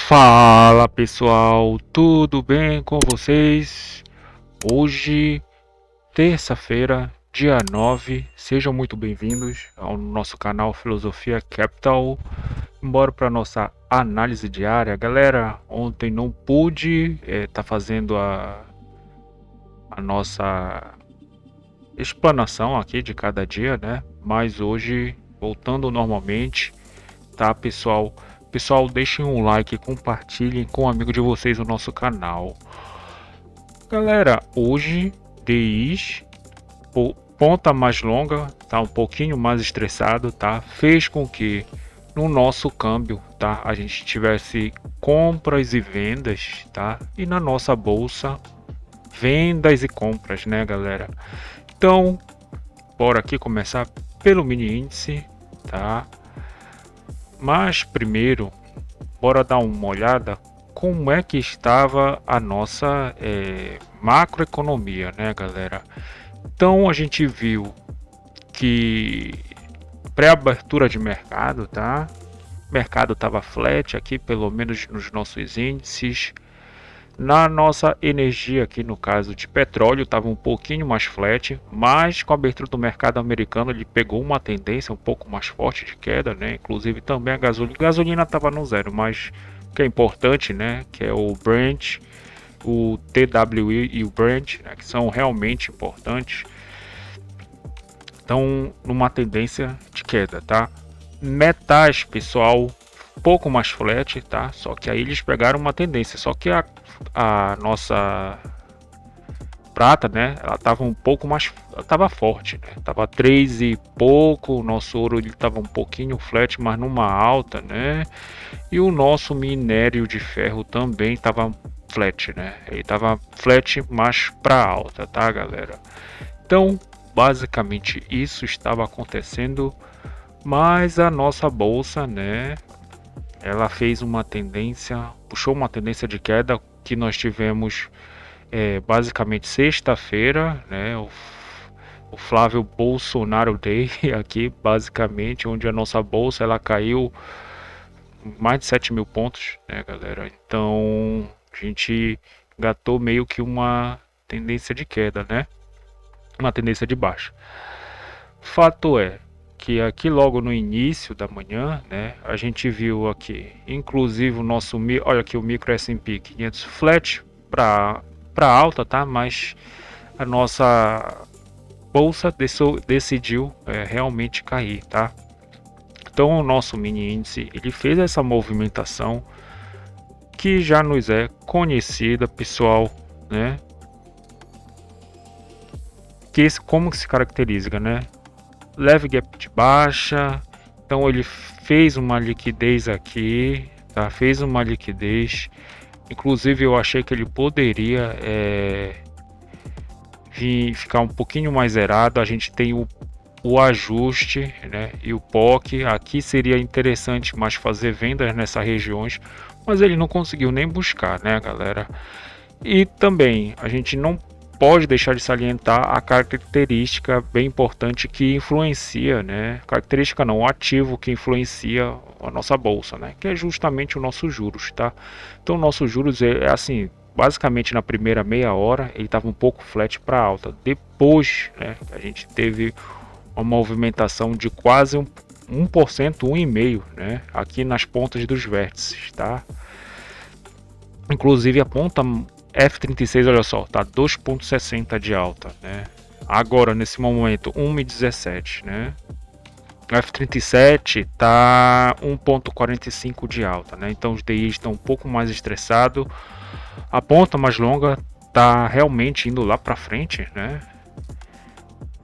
Fala pessoal, tudo bem com vocês? Hoje, terça-feira, dia 9, sejam muito bem-vindos ao nosso canal Filosofia Capital. Bora para nossa análise diária. Galera, ontem não pude estar fazendo a nossa explanação aqui de cada dia, né? Mas hoje, voltando normalmente, tá pessoal? Pessoal, deixem um like, compartilhem com um amigo de vocês o nosso canal. Galera, hoje DIs, ponta mais longa, tá um pouquinho mais estressado, tá? Fez com que no nosso câmbio, tá? A gente tivesse compras e vendas, tá? E na nossa bolsa, vendas e compras, né, galera? Então, bora aqui começar pelo mini índice, tá? Mas primeiro, bora dar uma olhada como é que estava a nossa macroeconomia, né, galera? Então a gente viu que pré-abertura de mercado, tá? O mercado estava flat aqui, pelo menos nos nossos índices. Na nossa energia aqui, no caso de petróleo, estava um pouquinho mais flat, mas com a abertura do mercado americano ele pegou uma tendência um pouco mais forte de queda, né? Inclusive também a gasolina estava no zero, mas o que é importante, né? Que é o Brent, o TWI e o Brent, né? Que são realmente importantes. Estão numa tendência de queda, tá? Metais, pessoal, pouco mais flat, tá? Só que aí eles pegaram uma tendência, só que a nossa prata, né? Ela tava um pouco mais, ela tava forte, né? Tava 3 e pouco, o nosso ouro ele tava um pouquinho flat, mas numa alta, né? E o nosso minério de ferro também tava flat, né? Ele tava flat, mas para alta, tá, galera? Então, basicamente isso estava acontecendo, mas a nossa bolsa, né? Ela fez uma tendência, puxou uma tendência de queda que nós tivemos basicamente sexta-feira, né? O Flávio Bolsonaro Day aqui, basicamente, onde a nossa bolsa ela caiu mais de 7 mil pontos, né, galera? Então a gente gatou meio que uma tendência de queda, né? Uma tendência de baixa. Fato é que aqui logo no início da manhã, né, a gente viu aqui, inclusive o nosso, olha aqui o micro S&P 500 flat para alta, tá? Mas a nossa bolsa decidiu realmente cair, tá? Então o nosso mini índice ele fez essa movimentação que já nos é conhecida, pessoal, né? Como que se caracteriza, né? Leve gap de baixa, então ele fez uma liquidez aqui, tá? Fez uma liquidez. Inclusive eu achei que ele poderia ficar um pouquinho mais zerado. A gente tem o ajuste, né? E o POC. Aqui seria interessante mais fazer vendas nessas regiões, mas ele não conseguiu nem buscar, né, galera? E também a gente não pode deixar de salientar a característica bem importante que influencia, né? Característica não, o ativo que influencia a nossa bolsa, né? Que é justamente o nosso juros, tá? Então o nosso juros é assim, basicamente na primeira meia hora ele estava um pouco flat para alta. Depois, né, a gente teve uma movimentação de quase 1%, 1,5%, né? Aqui nas pontas dos vértices, tá? Inclusive a ponta F36, olha só, tá 2,60 de alta, né? Agora nesse momento 1,17, né? O F37 tá 1,45 de alta, né? Então os DIs estão um pouco mais estressados. A ponta mais longa tá realmente indo lá para frente, né?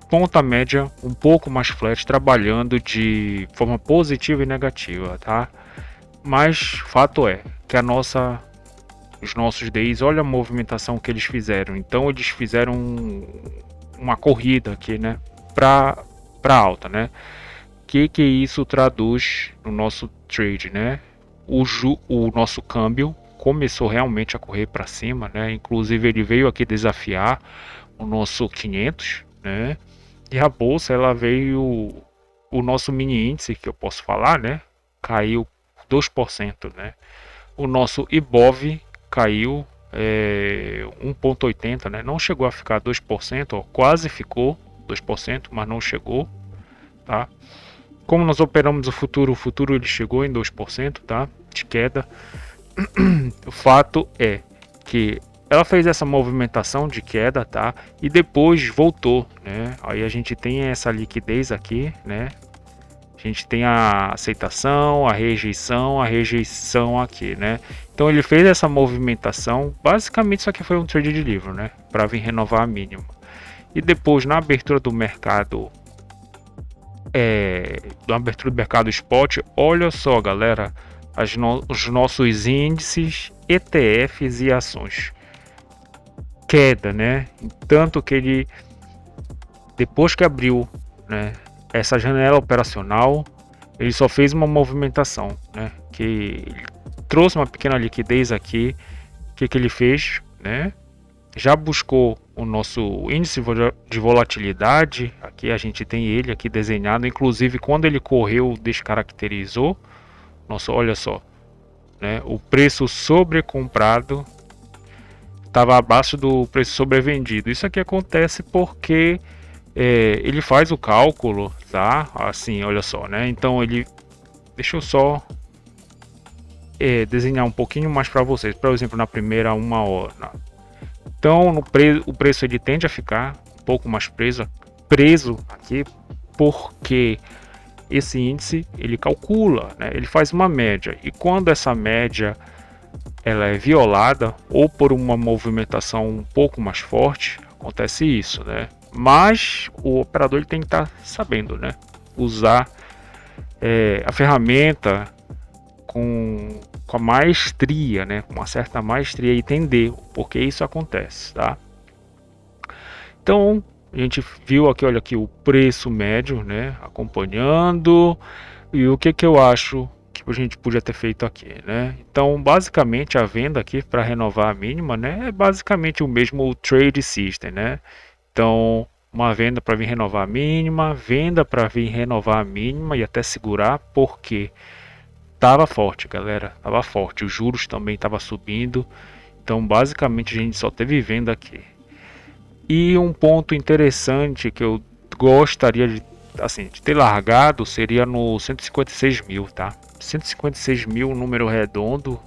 Ponta média um pouco mais flat, trabalhando de forma positiva e negativa, tá? Mas fato é que os nossos DIs, olha a movimentação que eles fizeram. Então eles fizeram uma corrida aqui, né, para alta, né? Que isso traduz no nosso trade, né? O nosso câmbio começou realmente a correr para cima, né? Inclusive ele veio aqui desafiar o nosso 500, né? E a bolsa ela veio, o nosso mini índice que eu posso falar, né? Caiu 2%, né? O nosso IBOV caiu 1,80, né? Não chegou a ficar 2%, ó, quase ficou 2%, mas não chegou, tá? Como nós operamos o futuro ele chegou em 2%, tá? De queda. O fato é que ela fez essa movimentação de queda, tá? E depois voltou, né? Aí a gente tem essa liquidez aqui, né? A gente tem a aceitação, a rejeição aqui, né? Então ele fez essa movimentação, basicamente isso aqui foi um trade de livro, né? Para vir renovar a mínima. E depois na abertura do mercado, spot, olha só, galera, os nossos índices, ETFs e ações. Queda, né? Tanto que ele, depois que abriu, né, essa janela operacional, ele só fez uma movimentação, né? Que trouxe uma pequena liquidez aqui. O que ele fez, né? Já buscou o nosso índice de volatilidade. Aqui a gente tem ele aqui desenhado. Inclusive quando ele correu, descaracterizou. Nossa, olha só, né? O preço sobrecomprado estava abaixo do preço sobrevendido. Isso aqui acontece porque ele faz o cálculo, tá? Assim, olha só, né? Então ele, deixa eu só desenhar um pouquinho mais para vocês. Por exemplo, na primeira uma hora. Então o preço ele tende a ficar um pouco mais preso aqui, porque esse índice ele calcula, né? Ele faz uma média, e quando essa média ela é violada ou por uma movimentação um pouco mais forte, acontece isso, né? Mas o operador ele tem que estar sabendo, né? Usar a ferramenta com a maestria, né? Com uma certa maestria, e entender por que isso acontece, tá? Então a gente viu aqui, olha aqui o preço médio, né? Acompanhando, e o que eu acho que a gente podia ter feito aqui, né? Então, basicamente, a venda aqui para renovar a mínima, né? É basicamente o mesmo trade system, né? Então, uma venda para vir renovar a mínima, venda para vir renovar a mínima e até segurar, porque tava forte, galera, tava forte. Os juros também tava subindo. Então, basicamente, a gente só teve venda aqui. E um ponto interessante que eu gostaria de, assim, de ter largado seria no 156 mil, tá? 156 mil, número redondo.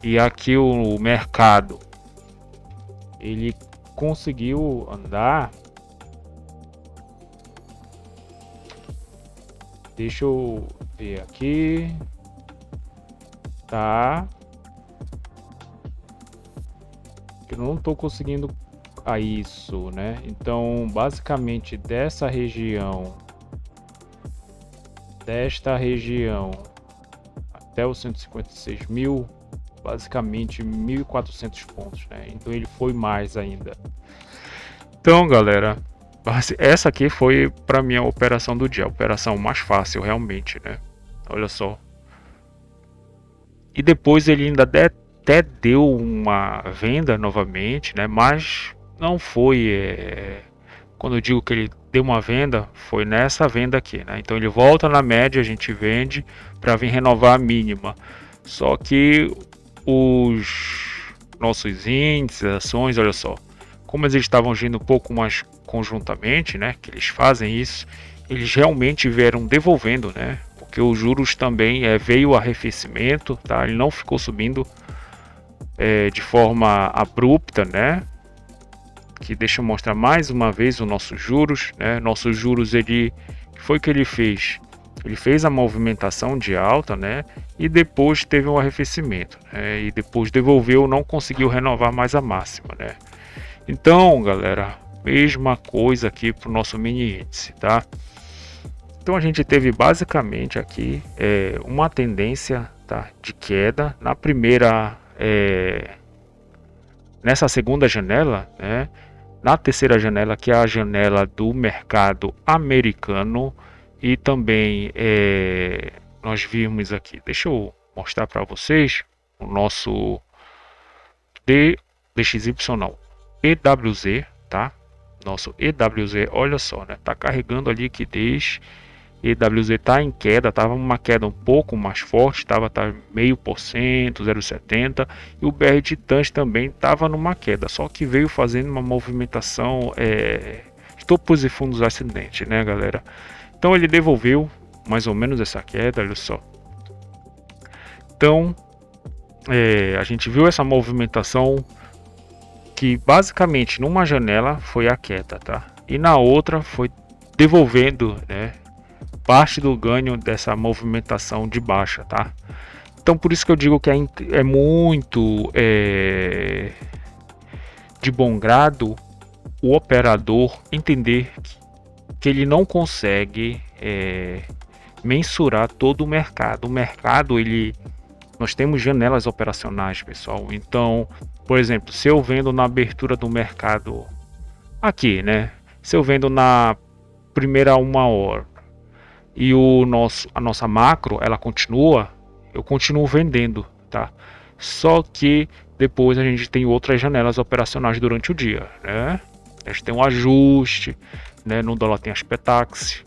E aqui o mercado ele conseguiu andar. Deixa eu ver aqui. Tá. Eu não tô conseguindo a isso, né? Então, basicamente desta região até os 156 mil, basicamente 1.400 pontos, né? Então ele foi mais ainda. Então, galera, essa aqui foi para mim a operação do dia, a operação mais fácil realmente, né? Olha só. E depois ele ainda até deu uma venda novamente, né? Mas não foi. Quando eu digo que ele deu uma venda, foi nessa venda aqui, né? Então ele volta na média, a gente vende para vir renovar a mínima. Só que os nossos índices, ações, olha só, como eles estavam agindo um pouco mais conjuntamente, né? Que eles fazem isso, eles realmente vieram devolvendo, né? Porque os juros também veio arrefecimento, tá? Ele não ficou subindo de forma abrupta, né? Que deixa eu mostrar mais uma vez os nossos juros, né? Nossos juros, ele foi o que ele fez. Ele fez a movimentação de alta, né? E depois teve um arrefecimento, né? E depois devolveu, não conseguiu renovar mais a máxima, né? Então, galera, mesma coisa aqui para o nosso mini índice, tá? Então a gente teve basicamente aqui uma tendência, tá, de queda na primeira, nessa segunda janela, né? Na terceira janela, que é a janela do mercado americano, e também nós vimos aqui, deixa eu mostrar para vocês o nosso DXY não, EWZ, tá? Nosso EWZ, olha só, né? Tá carregando a liquidez EWZ está em queda, estava uma queda um pouco mais forte, estava 0,5%, 0,70%, e o BR Titãs também estava numa queda, só que veio fazendo uma movimentação de topos e fundos ascendentes, né, galera? Então ele devolveu mais ou menos essa queda, olha só. Então a gente viu essa movimentação que basicamente numa janela foi a queda, tá? E na outra foi devolvendo, né, parte do ganho dessa movimentação de baixa, tá? Então por isso que eu digo que é muito de bom grado o operador entender que ele não consegue mensurar todo o mercado. O mercado, nós temos janelas operacionais, pessoal. Então, por exemplo, se eu vendo na abertura do mercado aqui, né? Se eu vendo na primeira 1 hora e a nossa macro ela continua, eu continuo vendendo, tá? Só que depois a gente tem outras janelas operacionais durante o dia, né? A gente tem um ajuste, né? No dólar tem as PETAX,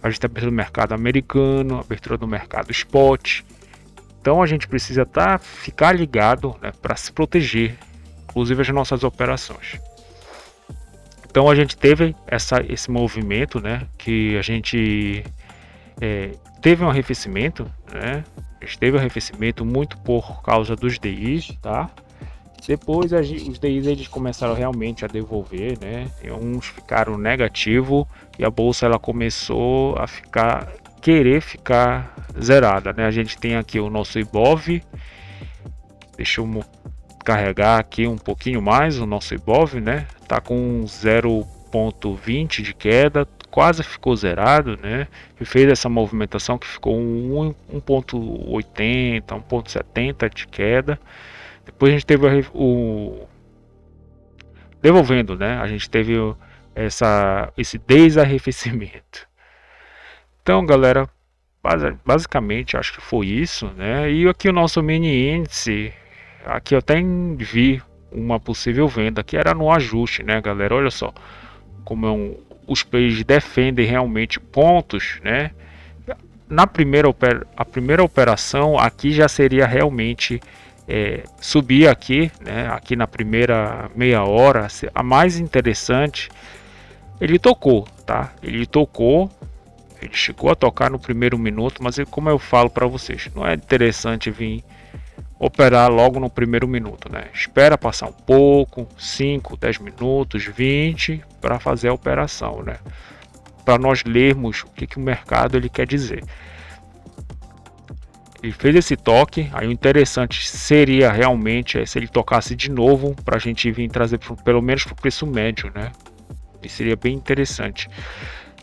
a gente tem a abertura do mercado americano, a abertura do mercado spot. Então a gente precisa ficar ligado, né, para se proteger, inclusive as nossas operações. Então a gente teve esse movimento, né, que a gente teve um arrefecimento, né? A gente teve um arrefecimento muito por causa dos DIs, tá? Depois os DIs eles começaram realmente a devolver, né? E uns ficaram negativo e a bolsa ela começou a querer ficar zerada, né? A gente tem aqui o nosso Ibov. Deixa eu carregar aqui um pouquinho mais o nosso Ibov, né? Tá com 0,20 de queda, quase ficou zerado, né? E fez essa movimentação que ficou 1,80, 1,70 de queda. Depois a gente teve devolvendo, né? A gente teve esse desarrefecimento. Então, galera, basicamente acho que foi isso, né? E aqui o nosso mini índice, aqui eu até vi uma possível venda que era no ajuste, né, galera? Olha só como os players defendem realmente pontos, né? A primeira operação aqui já seria realmente subir aqui, né? Aqui na primeira meia hora, a mais interessante. Ele tocou, tá? Ele chegou a tocar no primeiro minuto, mas como eu falo para vocês, não é interessante vir operar logo no primeiro minuto, né? Espera passar um pouco, 5, 10 minutos, 20 para fazer a operação, né? Para nós lermos o que o mercado ele quer dizer. Ele fez esse toque, aí o interessante seria realmente se ele tocasse de novo para a gente vir trazer pelo menos para o preço médio, né? E seria bem interessante.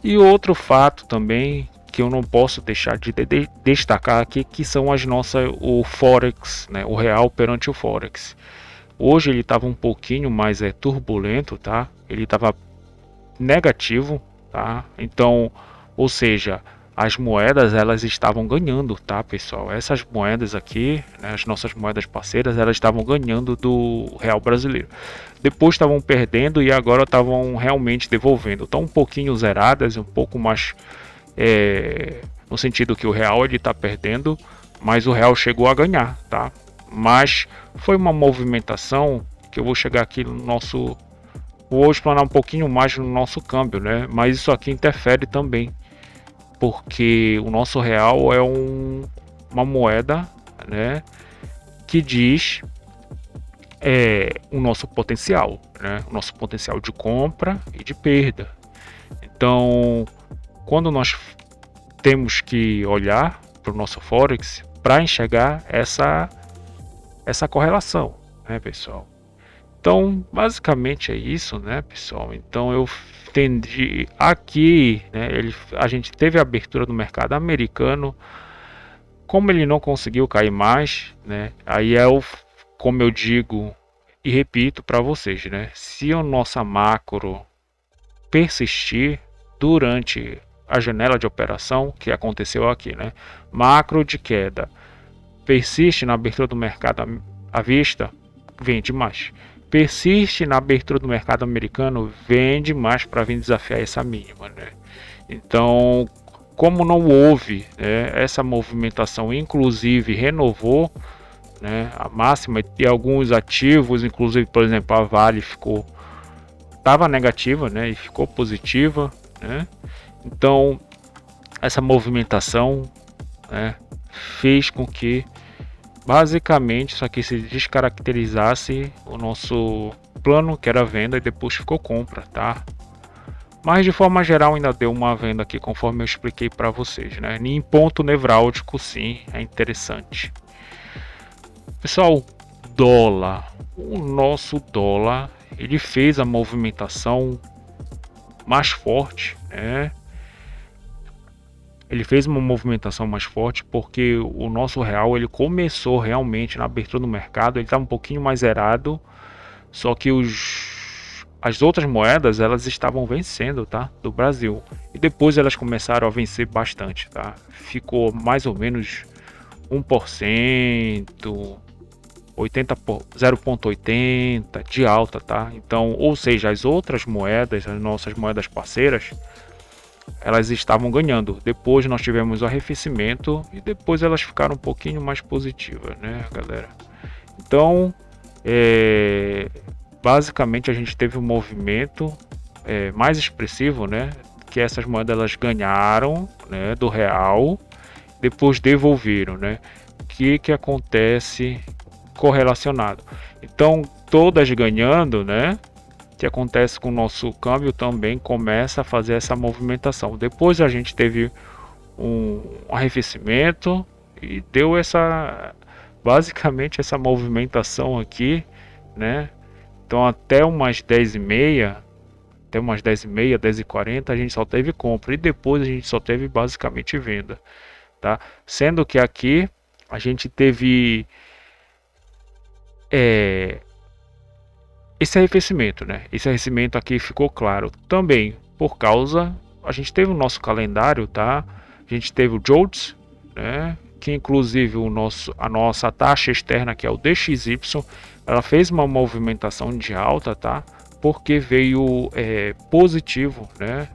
E outro fato também que eu não posso deixar de destacar aqui, que são o Forex, né? O real perante o Forex. Hoje ele estava um pouquinho mais turbulento, tá? Ele estava negativo, tá? Então, ou seja, as moedas elas estavam ganhando, tá, pessoal? Essas moedas aqui, né, as nossas moedas parceiras, elas estavam ganhando do real brasileiro. Depois estavam perdendo e agora estavam realmente devolvendo. Estão um pouquinho zeradas, um pouco mais no sentido que o real ele está perdendo, mas o real chegou a ganhar, tá? Mas foi uma movimentação que eu vou chegar aqui no nosso, vou explanar um pouquinho mais no nosso câmbio, né? Mas isso aqui interfere também, porque o nosso real é uma moeda, né, que diz o nosso potencial, né? O nosso potencial de compra e de perda. Então, quando nós temos que olhar para o nosso Forex para enxergar essa correlação, né, pessoal? Então, basicamente é isso, né, pessoal? Então, eu entendi aqui, né, a gente teve a abertura do mercado americano, como ele não conseguiu cair mais, né? Aí como eu digo e repito para vocês, né? Se a nossa macro persistir durante a janela de operação que aconteceu aqui, né? Macro de queda persiste na abertura do mercado à vista, vende mais. Persiste na abertura do mercado americano, vende mais para vir desafiar essa mínima, né? Então, como não houve, né, essa movimentação, inclusive renovou, né, a máxima, e alguns ativos, inclusive, por exemplo, a Vale estava negativa, né, e ficou positiva, né? Então essa movimentação, né, fez com que basicamente isso aqui se descaracterizasse o nosso plano, que era venda, e depois ficou compra, tá? Mas de forma geral ainda deu uma venda aqui, conforme eu expliquei para vocês, né? Em ponto nevrálgico, sim, é interessante. Pessoal, dólar. O nosso dólar, ele fez a movimentação mais forte, né? Ele fez uma movimentação mais forte porque o nosso real, ele começou realmente na abertura do mercado, ele estava um pouquinho mais zerado, só que as outras moedas, elas estavam vencendo, tá? Do Brasil. E depois elas começaram a vencer bastante, tá? Ficou mais ou menos 1%, 0,80 de alta, tá? Então, ou seja, as outras moedas, as nossas moedas parceiras, elas estavam ganhando. Depois nós tivemos o arrefecimento e depois elas ficaram um pouquinho mais positivas, né, galera? Então, basicamente a gente teve um movimento mais expressivo, né? Que essas moedas elas ganharam, né, do real, depois devolveram, né? Que acontece correlacionado? Então, todas ganhando, né? Que acontece com o nosso câmbio também começa a fazer essa movimentação. Depois a gente teve um arrefecimento e deu basicamente essa movimentação aqui, né? Então até umas 10h30, até umas 10h30, 10h40 a gente só teve compra e depois a gente só teve basicamente venda, tá? Sendo que aqui a gente teve esse arrefecimento, né? Esse arrefecimento aqui ficou claro também por causa, a gente teve o nosso calendário, tá? A gente teve o JOLTS, né? Que inclusive a nossa taxa externa, que é o DXY, ela fez uma movimentação de alta, tá? Porque veio positivo, né?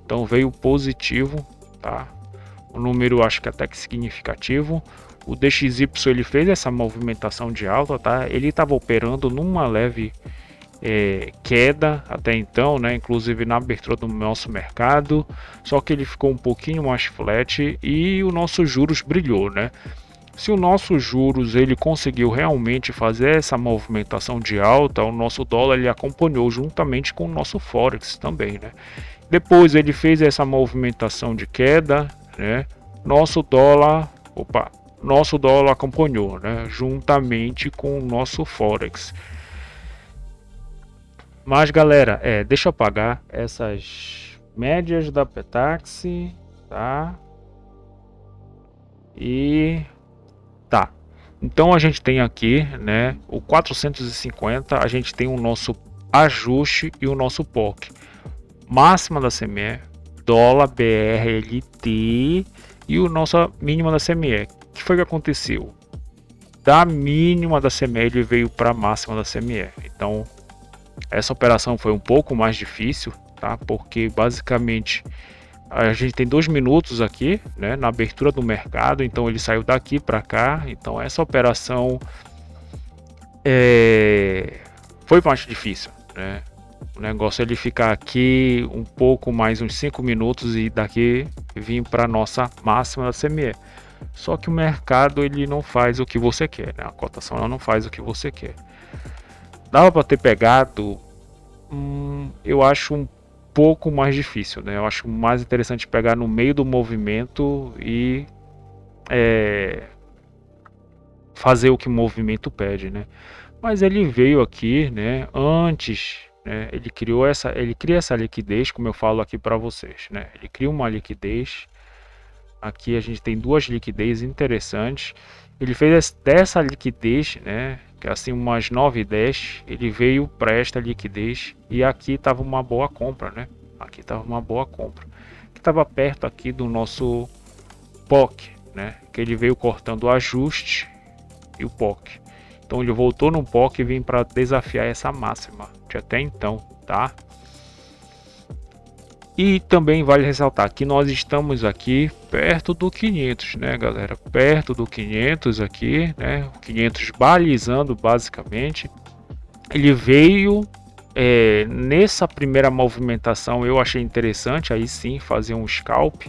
Então veio positivo, tá? O número acho que até que significativo. O DXY ele fez essa movimentação de alta, tá? Ele estava operando numa leve queda até então, né? Inclusive na abertura do nosso mercado, só que ele ficou um pouquinho mais flat e o nosso juros brilhou, né? Se o nosso juros ele conseguiu realmente fazer essa movimentação de alta, o nosso dólar ele acompanhou juntamente com o nosso forex também, né? Depois ele fez essa movimentação de queda, né? Nosso dólar acompanhou, né? Juntamente com o nosso forex. Mas galera, deixa eu apagar essas médias da Petax, tá? E tá. Então a gente tem aqui, né, o 450, a gente tem o nosso ajuste e o nosso POC. Máxima da CME, dólar BRLT e o nossa mínima da CME. O que foi que aconteceu? Da mínima da CME ele veio para a máxima da CME. Então essa operação foi um pouco mais difícil, tá? Porque basicamente a gente tem 2 minutos aqui, né, na abertura do mercado, então ele saiu daqui para cá. Então essa operação foi mais difícil, né? O negócio é ele ficar aqui um pouco mais uns 5 minutos e daqui vir para nossa máxima da CME. Só que o mercado ele não faz o que você quer, né? A cotação ela não faz o que você quer. Dava para ter pegado, eu acho um pouco mais difícil, né? Eu acho mais interessante pegar no meio do movimento e fazer o que o movimento pede, né? Mas ele veio aqui, né? Antes, né? Ele cria essa liquidez, como eu falo aqui para vocês, né? Ele cria uma liquidez. Aqui a gente tem duas liquidez interessantes. Ele fez dessa liquidez, né? Que é assim umas 9,10, ele veio para esta liquidez e aqui estava uma boa compra, né? Aqui estava uma boa compra, que estava perto aqui do nosso POC, né? Que ele veio cortando o ajuste e o POC. Então ele voltou no POC e vem para desafiar essa máxima de até então, tá? E também vale ressaltar que nós estamos aqui perto do 500, né, galera? Perto do 500 aqui, né? O 500 balizando basicamente. Ele veio nessa primeira movimentação, eu achei interessante aí sim fazer um scalp,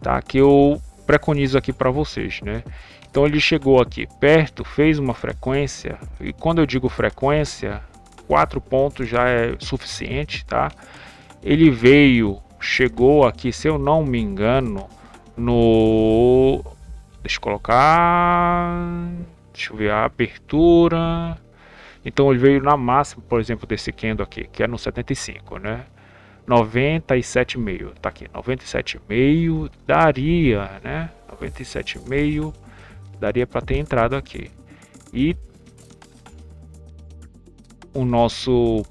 tá? Que eu preconizo aqui para vocês, né? Então ele chegou aqui perto, fez uma frequência, e quando eu digo frequência, 4 pontos já é suficiente, tá? Ele veio, chegou aqui, se eu não me engano, no... Deixa eu colocar... Deixa eu ver a abertura. Então ele veio na máxima, por exemplo, desse candle aqui, que é no 75, né? 97,5, tá aqui, 97,5 daria, né? 97,5 daria para ter entrado aqui. E o nosso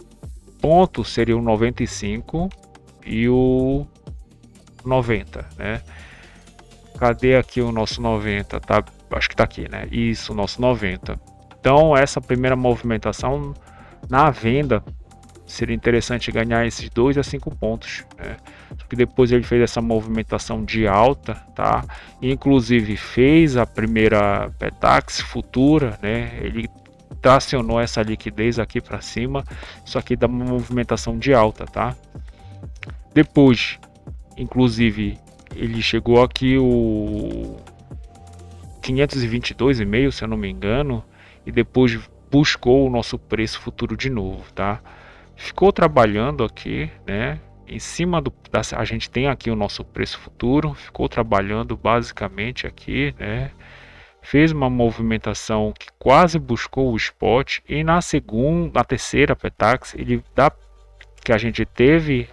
ponto seria o 95 e o 90, né? Cadê aqui o nosso 90? Tá, acho que tá aqui, né? Isso, o nosso 90. Então, essa primeira movimentação na venda seria interessante ganhar esses 2 a 5 pontos, né? Só que depois ele fez essa movimentação de alta, tá? Inclusive fez a primeira Petax futura, né? Ele tracionou essa liquidez aqui para cima, só que dá uma movimentação de alta, tá? Depois, inclusive, ele chegou aqui o 522,5, se eu não me engano, e depois buscou o nosso preço futuro de novo, tá? Ficou trabalhando aqui, né? Em cima a gente tem aqui o nosso preço futuro, ficou trabalhando basicamente aqui, né? Fez uma movimentação que quase buscou o spot e na terceira Petax, ele dá que a gente teve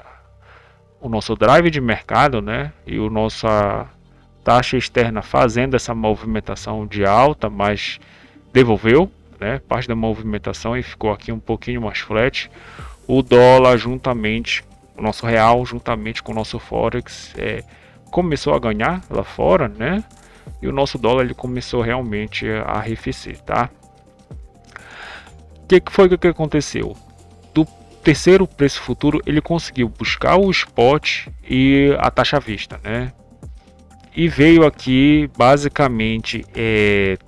o nosso drive de mercado, né? E o nossa taxa externa fazendo essa movimentação de alta, mas devolveu, né, parte da movimentação e ficou aqui um pouquinho mais flat. O dólar juntamente, o nosso real juntamente com o nosso forex começou a ganhar lá fora, né? E o nosso dólar ele começou realmente a arrefecer, tá? O que foi que aconteceu? Do terceiro preço futuro ele conseguiu buscar o spot e a taxa à vista, né? E veio aqui basicamente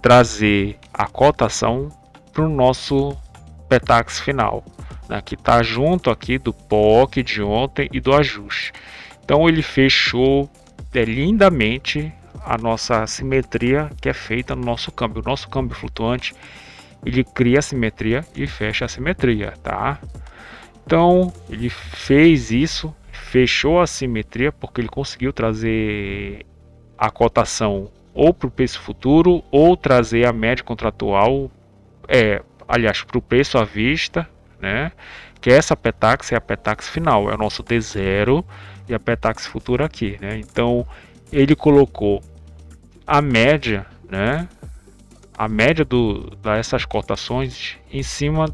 trazer a cotação para o nosso Petax final, né, que está junto aqui do POC de ontem e do ajuste. Então ele fechou lindamente a nossa simetria que é feita no nosso câmbio. O nosso câmbio flutuante ele cria a simetria e fecha a simetria, tá? Então ele fez isso, fechou a simetria porque ele conseguiu trazer a cotação ou para o preço futuro ou trazer a média contratual, aliás, para o preço à vista, né? Que essa Petax é a Petax final, é o nosso T0 e a Petax futura aqui, né? Então ele colocou a média, né? A média dessas cotações em cima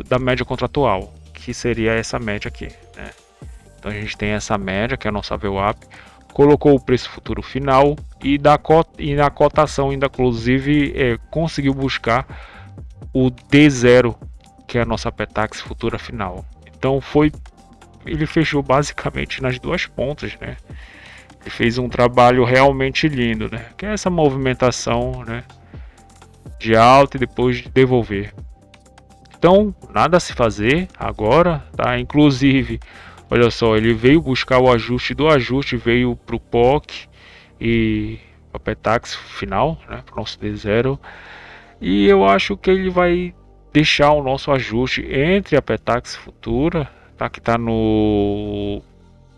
da média contratual, que seria essa média aqui, né? Então a gente tem essa média que é a nossa VWAP, colocou o preço futuro final e na cotação ainda inclusive conseguiu buscar o D0, que é a nossa Petax futura final. Então ele fechou basicamente nas duas pontas, né? Ele fez um trabalho realmente lindo, né? Que é essa movimentação, né, de alta e depois de devolver. Então nada a se fazer agora, tá? Inclusive, olha só, ele veio buscar o ajuste do ajuste, veio para o POC e a Petax final, né, para o nosso D0. E eu acho que ele vai deixar o nosso ajuste entre a Petax futura, tá, que está no...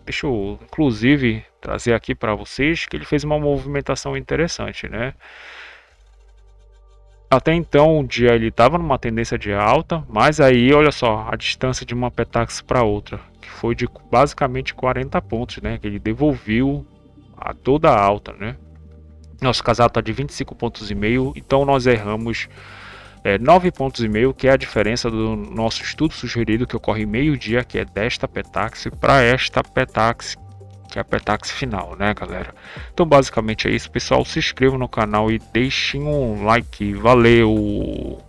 Deixa eu inclusive trazer aqui para vocês que ele fez uma movimentação interessante, né? Até então o dia ele estava numa tendência de alta, mas aí olha só a distância de uma Petax para outra, que foi de basicamente 40 pontos, né? Que ele devolveu a toda a alta, né? Nosso casal está de 25,5 pontos, então nós erramos 9,5 pontos, que é a diferença do nosso estudo sugerido que ocorre meio-dia, que é desta Petax para esta Petax, que é a Petax final, né, galera? Então basicamente é isso, pessoal. Se inscrevam no canal e deixem um like. Valeu!